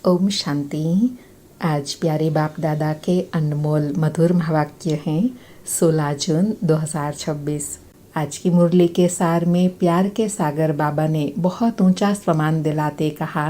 ओम शांति। आज प्यारे बाप दादा के अनमोल मधुर महावाक्य हैं 16 जून 2026। आज की मुरली के सार में प्यार के सागर बाबा ने बहुत ऊंचा स्वमान दिलाते कहा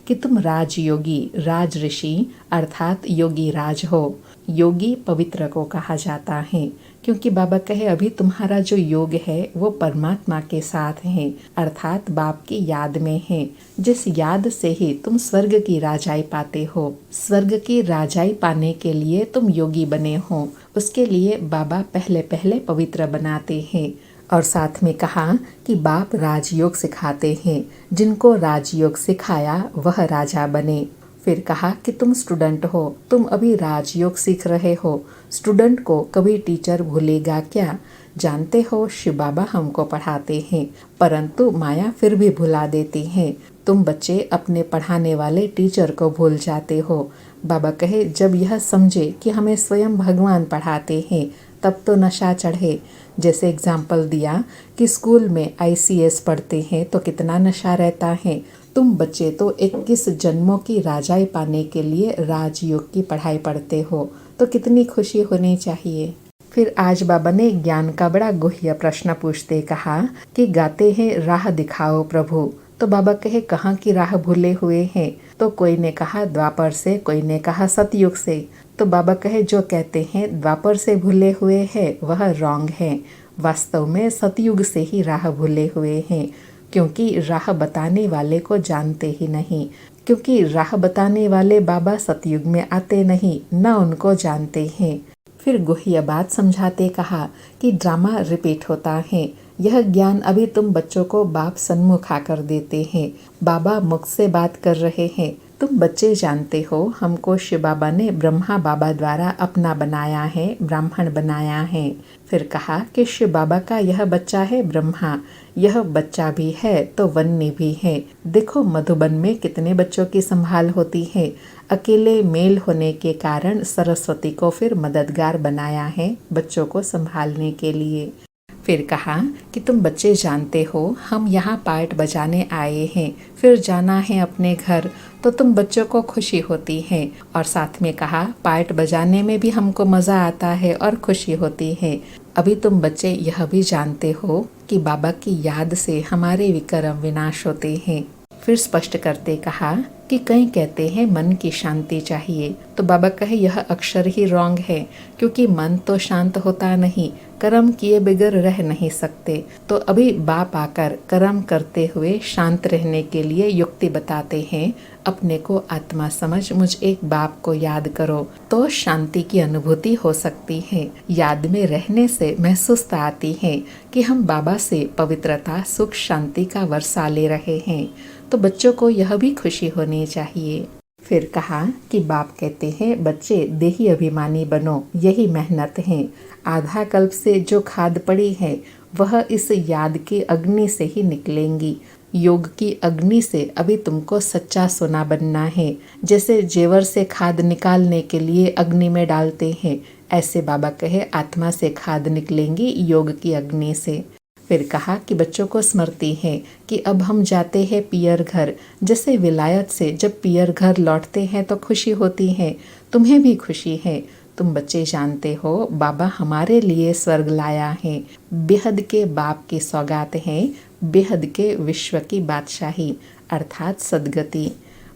कि तुम राजयोगी राज ऋषि अर्थात योगी राज हो। योगी पवित्र को कहा जाता है क्योंकि बाबा कहे अभी तुम्हारा जो योग है वो परमात्मा के साथ है अर्थात बाप की याद में है, जिस याद से ही तुम स्वर्ग की राजाई पाते हो। स्वर्ग की राजाई पाने के लिए तुम योगी बने हो, उसके लिए बाबा पहले पहले पवित्र बनाते हैं। और साथ में कहा कि बाप राजयोग सिखाते हैं, जिनको राजयोग सिखाया वह राजा बने। फिर कहा कि तुम स्टूडेंट हो, तुम अभी राजयोग सीख रहे हो। स्टूडेंट को कभी टीचर भूलेगा क्या? जानते हो शिव बाबा हमको पढ़ाते हैं, परंतु माया फिर भी भुला देती है। तुम बच्चे अपने पढ़ाने वाले टीचर को भूल जाते हो। बाबा कहे जब यह समझे कि हमें स्वयं भगवान पढ़ाते हैं तब तो नशा चढ़े। जैसे एग्जाम्पल दिया कि स्कूल में ICS पढ़ते हैं तो कितना नशा रहता है। तुम बच्चे तो 21 जन्मों की राजाई पाने के लिए राजयोग की पढ़ाई पढ़ते हो, तो कितनी खुशी होनी चाहिए। फिर आज बाबा ने ज्ञान का बड़ा गुह्य प्रश्न पूछते कहा कि गाते हैं राह दिखाओ प्रभु। तो बाबा कहे कहाँ की राह भूले हुए हैं? तो कोई ने कहा द्वापर से, कोई ने कहा सतयुग से। तो बाबा कहे जो कहते हैं द्वापर से भूले हुए हैं वह रॉन्ग है। वास्तव में सतयुग से ही राह भूले हुए हैं, क्योंकि राह बताने वाले को जानते ही नहीं। क्योंकि राह बताने वाले बाबा सतयुग में आते नहीं, न उनको जानते हैं। फिर गुह्य बात समझाते कहा कि ड्रामा रिपीट होता है। यह ज्ञान अभी तुम बच्चों को बाप सन्मुख आकर देते हैं। बाबा मुख से बात कर रहे हैं। तुम बच्चे जानते हो हमको शिव बाबा ने ब्रह्मा बाबा द्वारा अपना बनाया है, ब्राह्मण बनाया है। फिर कहा कि शिव बाबा का यह बच्चा है ब्रह्मा, यह बच्चा भी है तो वन्य भी है। देखो मधुबन में कितने बच्चों की संभाल होती है। अकेले मेल होने के कारण सरस्वती को फिर मददगार बनाया है बच्चों को संभालने के लिए। फिर कहा कि तुम बच्चे जानते हो हम यहाँ पार्ट बजाने आए हैं, फिर जाना है अपने घर, तो तुम बच्चों को खुशी होती है। और साथ में कहा पार्ट बजाने में भी हमको मज़ा आता है और खुशी होती है। अभी तुम बच्चे यह भी जानते हो कि बाबा की याद से हमारे विक्रम विनाश होते हैं। फिर स्पष्ट करते कहा कि कई कहते हैं मन की शांति चाहिए, तो बाबा कहे यह अक्षर ही रॉन्ग है, क्योंकि मन तो शांत होता नहीं, कर्म किए बगैर रह नहीं सकते। तो अभी बाप आकर कर्म करते हुए शांत रहने के लिए युक्ति बताते हैं। अपने को आत्मा समझ मुझ एक बाप को याद करो तो शांति की अनुभूति हो सकती है। याद में रहने से महसूसता आती है कि हम बाबा से पवित्रता सुख शांति का वर्षा ले रहे हैं। तो बच्चों को यह भी खुशी होनी चाहिए। फिर कहा कि बाप कहते हैं बच्चे देही अभिमानी बनो, यही मेहनत है। आधा कल्प से जो खाद पड़ी है वह इस याद की अग्नि से ही निकलेंगी। योग की अग्नि से अभी तुमको सच्चा सोना बनना है। जैसे जेवर से खाद निकालने के लिए अग्नि में डालते हैं, ऐसे बाबा कहे आत्मा से खाद निकलेंगी योग की अग्नि से। फिर कहा कि बच्चों को स्मृति है कि अब हम जाते हैं पियर घर। जैसे विलायत से जब पियर घर लौटते हैं तो खुशी होती है, तुम्हें भी खुशी है। तुम बच्चे जानते हो बाबा हमारे लिए स्वर्ग लाया है। बेहद के बाप की सौगात है, बेहद के विश्व की बादशाही अर्थात सदगति।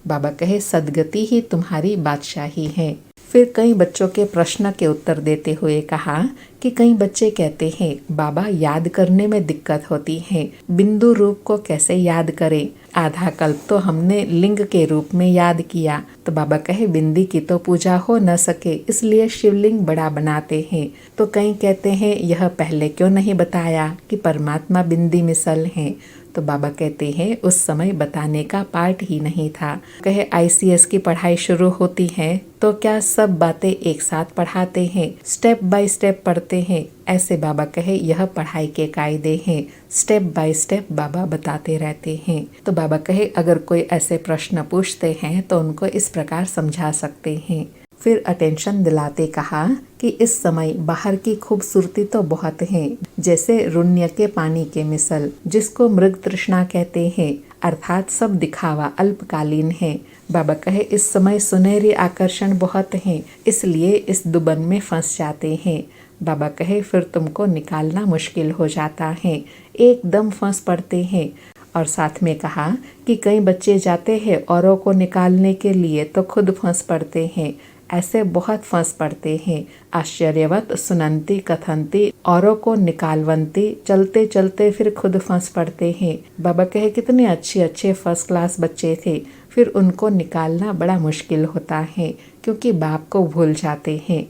बाबा कहे सदगति ही तुम्हारी बादशाही है। फिर कई बच्चों के प्रश्न के उत्तर देते हुए कहा कि कई बच्चे कहते हैं बाबा याद करने में दिक्कत होती है, बिंदु रूप को कैसे याद करें? आधा कल्प तो हमने लिंग के रूप में याद किया। तो बाबा कहे बिंदी की तो पूजा हो न सके, इसलिए शिवलिंग बड़ा बनाते हैं। तो कई कहते हैं यह पहले क्यों नहीं बताया कि परमात्मा बिंदी मिसल है? तो बाबा कहते हैं उस समय बताने का पार्ट ही नहीं था। कहे ICS की पढ़ाई शुरू होती है तो क्या सब बातें एक साथ पढ़ाते हैं? स्टेप बाय स्टेप पढ़ते हैं। ऐसे बाबा कहे यह पढ़ाई के कायदे हैं, स्टेप बाय स्टेप बाबा बताते रहते हैं। तो बाबा कहे अगर कोई ऐसे प्रश्न पूछते हैं तो उनको इस प्रकार समझा सकते हैं। फिर अटेंशन दिलाते कहा कि इस समय बाहर की खूबसूरती तो बहुत है, जैसे रुण्य के पानी के मिसल, जिसको मृग तृष्णा कहते हैं, अर्थात सब दिखावा अल्पकालीन है। बाबा कहे इस समय सुनहरी आकर्षण बहुत हैं, इसलिए इस दुबन में फंस जाते हैं। बाबा कहे फिर तुमको निकालना मुश्किल हो जाता है, एकदम फंस पड़ते हैं। और साथ में कहा कि कई बच्चे जाते हैं औरों को निकालने के लिए तो खुद फंस पड़ते हैं, ऐसे बहुत फंस पड़ते हैं। आश्चर्यवत सुनंती कथंती औरों को निकालवंती, चलते चलते फिर खुद फंस पड़ते हैं। बाबा कहे कितने अच्छे अच्छे फर्स्ट क्लास बच्चे थे, फिर उनको निकालना बड़ा मुश्किल होता है क्योंकि बाप को भूल जाते हैं।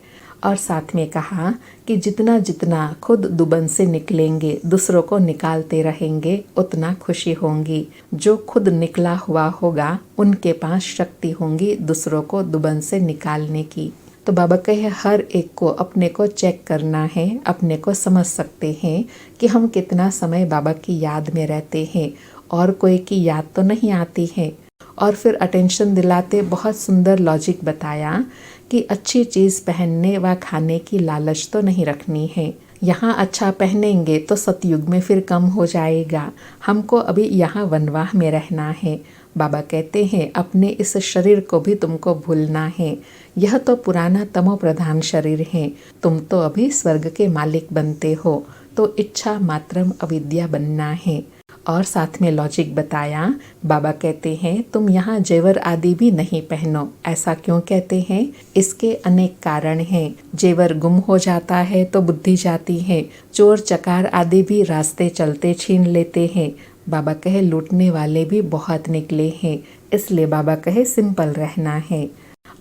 और साथ में कहा कि जितना जितना खुद दुबन से निकलेंगे, दूसरों को निकालते रहेंगे, उतना खुशी होंगी। जो खुद निकला हुआ होगा उनके पास शक्ति होंगी दूसरों को दुबन से निकालने की। तो बाबा कहे हर एक को अपने को चेक करना है, अपने को समझ सकते हैं कि हम कितना समय बाबा की याद में रहते हैं और कोई की याद तो नहीं आती है। और फिर अटेंशन दिलाते बहुत सुंदर लॉजिक बताया कि अच्छी चीज़ पहनने व खाने की लालच तो नहीं रखनी है। यहाँ अच्छा पहनेंगे तो सतयुग में फिर कम हो जाएगा, हमको अभी यहाँ वनवाह में रहना है। बाबा कहते हैं अपने इस शरीर को भी तुमको भूलना है, यह तो पुराना तमो प्रधान शरीर है, तुम तो अभी स्वर्ग के मालिक बनते हो, तो इच्छा मात्रम अविद्या बनना है। और साथ में लॉजिक बताया। बाबा कहते हैं तुम यहाँ जेवर आदि भी नहीं पहनो। ऐसा क्यों कहते हैं? इसके अनेक कारण हैं। जेवर गुम हो जाता है तो बुद्धि जाती है, चोर चकार आदि भी रास्ते चलते छीन लेते हैं। बाबा कहे लूटने वाले भी बहुत निकले हैं, इसलिए बाबा कहे सिंपल रहना है।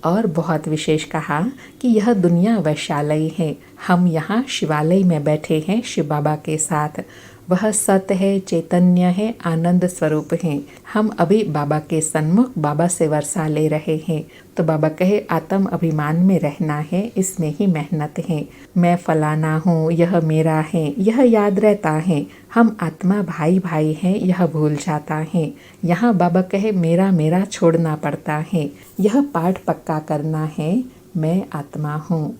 और बहुत विशेष कहा कि यह दुनिया वैशालय है, हम यहाँ शिवालय में बैठे हैं शिव बाबा के साथ। वह सत्य है, चैतन्य है, आनंद स्वरूप है। हम अभी बाबा के सन्मुख बाबा से वर्षा ले रहे हैं। तो बाबा कहे आत्म अभिमान में रहना है, इसमें ही मेहनत है। मैं फलाना हूँ, यह मेरा है, यह याद रहता है। हम आत्मा भाई भाई हैं, यह भूल जाता है। यहाँ बाबा कहे मेरा मेरा छोड़ना पड़ता है, यह पाठ पक्का करना है, मैं आत्मा हूँ।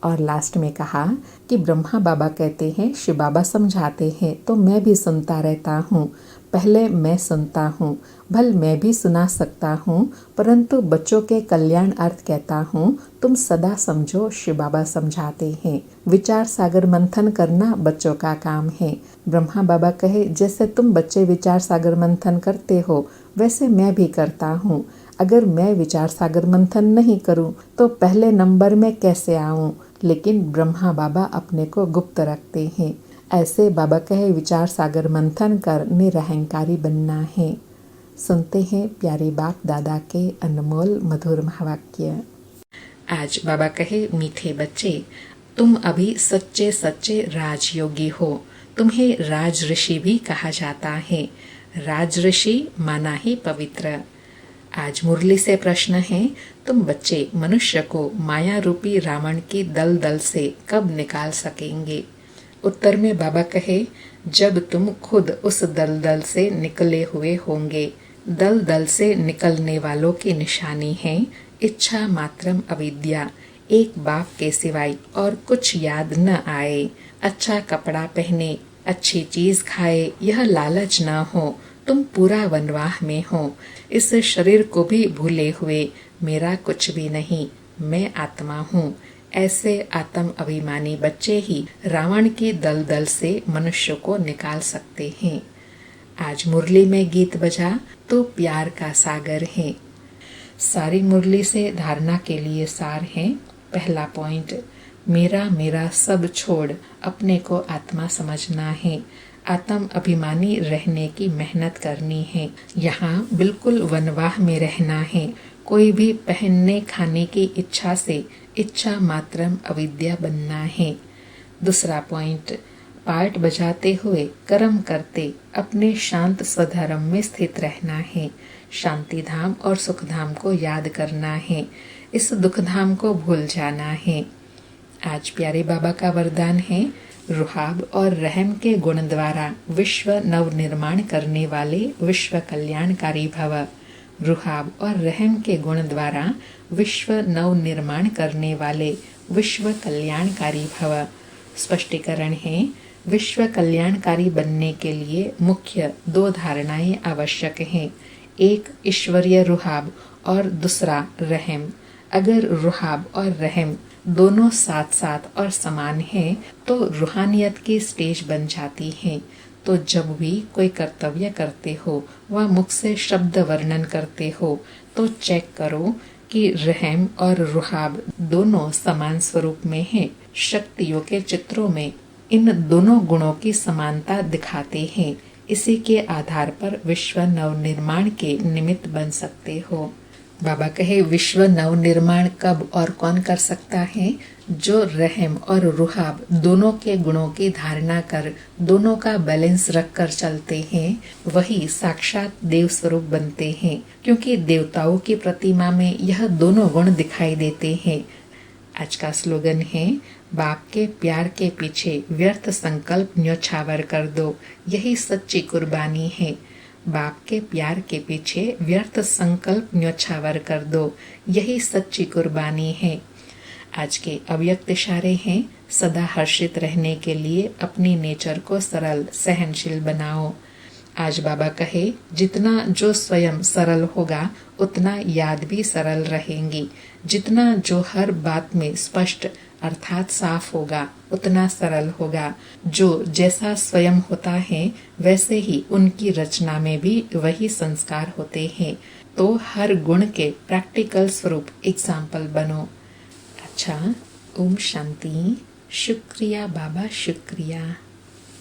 और लास्ट में कहा कि ब्रह्मा बाबा कहते हैं, शिव बाबा समझाते हैं, तो मैं भी सुनता रहता हूँ। पहले मैं सुनता हूँ, भल मैं भी सुना सकता हूँ, परंतु बच्चों के कल्याण अर्थ कहता हूँ, तुम सदा समझो, शिव बाबा समझाते हैं। विचार सागर मंथन करना बच्चों का काम है। ब्रह्मा बाबा कहे जैसे तुम बच्चे विचार सागर मंथन करते हो, वैसे मैं भी करता हूँ। अगर मैं विचार सागर मंथन नहीं करूँ तो पहले नंबर में कैसे आऊँ? लेकिन ब्रह्मा बाबा अपने को गुप्त रखते हैं। ऐसे बाबा कहे विचार सागर मंथन कर निरहंकारी बनना है। सुनते हैं प्यारे बाप दादा के अनमोल मधुर महावाक्य। आज बाबा कहे मीठे बच्चे, तुम अभी सच्चे सच्चे राजयोगी हो। तुम्हें राज ऋषि भी कहा जाता है। राज ऋषि माना ही पवित्र। आज मुरली से प्रश्न है, तुम बच्चे मनुष्य को माया रूपी रावण की दलदल से कब निकाल सकेंगे? उत्तर में बाबा कहे, जब तुम खुद उस दलदल से निकले हुए होंगे। दलदल से निकलने वालों की निशानी है इच्छा मात्रम अविद्या, एक बाप के सिवाय और कुछ याद न आए। अच्छा कपड़ा पहने, अच्छी चीज खाए, यह लालच न हो। तुम पूरा वनवाह में हो, इस शरीर को भी भूले हुए, मेरा कुछ भी नहीं, मैं आत्मा हूँ। ऐसे आत्म अभिमानी बच्चे ही रावण की दलदल से मनुष्य को निकाल सकते हैं। आज मुरली में गीत बजा तो प्यार का सागर है। सारी मुरली से धारणा के लिए सार है। पहला पॉइंट, मेरा मेरा सब छोड़ अपने को आत्मा समझना है। आत्म अभिमानी रहने की मेहनत करनी है। यहाँ बिल्कुल वनवाह में रहना है। कोई भी पहनने खाने की इच्छा से इच्छा मात्रम अविद्या बनना है। दूसरा पॉइंट, पाठ बजाते हुए कर्म करते अपने शांत स्वधर्म में स्थित रहना है। शांति धाम और सुख धाम को याद करना है, इस दुख धाम को भूल जाना है। आज प्यारे बाबा का वरदान है, रुहाब और रहम के गुण द्वारा विश्व नव निर्माण करने वाले विश्व कल्याणकारी भव। रुहाब और रहम के गुण द्वारा विश्व नव निर्माण करने वाले विश्व कल्याणकारी भव। स्पष्टीकरण है, विश्व कल्याणकारी बनने के लिए मुख्य दो धारणाएं आवश्यक हैं। एक ईश्वरीय रुहाब और दूसरा रहम। अगर रुहाब और रहम दोनों साथ साथ और समान हैं तो रूहानियत की स्टेज बन जाती है। तो जब भी कोई कर्तव्य करते हो व मुख से शब्द वर्णन करते हो तो चेक करो कि रहम और रुहाब दोनों समान स्वरूप में हैं। शक्तियों के चित्रों में इन दोनों गुणों की समानता दिखाते हैं। इसी के आधार पर विश्व नवनिर्माण के निमित्त बन सकते हो। बाबा कहे विश्व नवनिर्माण कब और कौन कर सकता है? जो रहम और रुहाब दोनों के गुणों की धारणा कर दोनों का बैलेंस रख कर चलते हैं, वही साक्षात देव स्वरूप बनते हैं, क्योंकि देवताओं की प्रतिमा में यह दोनों गुण दिखाई देते हैं। आज का स्लोगन है, बाप के प्यार के पीछे व्यर्थ संकल्प न्योछावर कर दो, यही सच्ची कुर्बानी है। बाप के प्यार के पीछे व्यर्थ संकल्प न्योछावर कर दो, यही सच्ची कुर्बानी है। आज के अव्यक्त इशारे हैं, सदा हर्षित रहने के लिए अपनी नेचर को सरल सहनशील बनाओ। आज बाबा कहे जितना जो स्वयं सरल होगा उतना याद भी सरल रहेंगी। जितना जो हर बात में स्पष्ट अर्थात साफ होगा उतना सरल होगा। जो जैसा स्वयं होता है वैसे ही उनकी रचना में भी वही संस्कार होते हैं। तो हर गुण के प्रैक्टिकल स्वरूप एग्जाम्पल बनो। अच्छा, ओम शांति। शुक्रिया बाबा, शुक्रिया।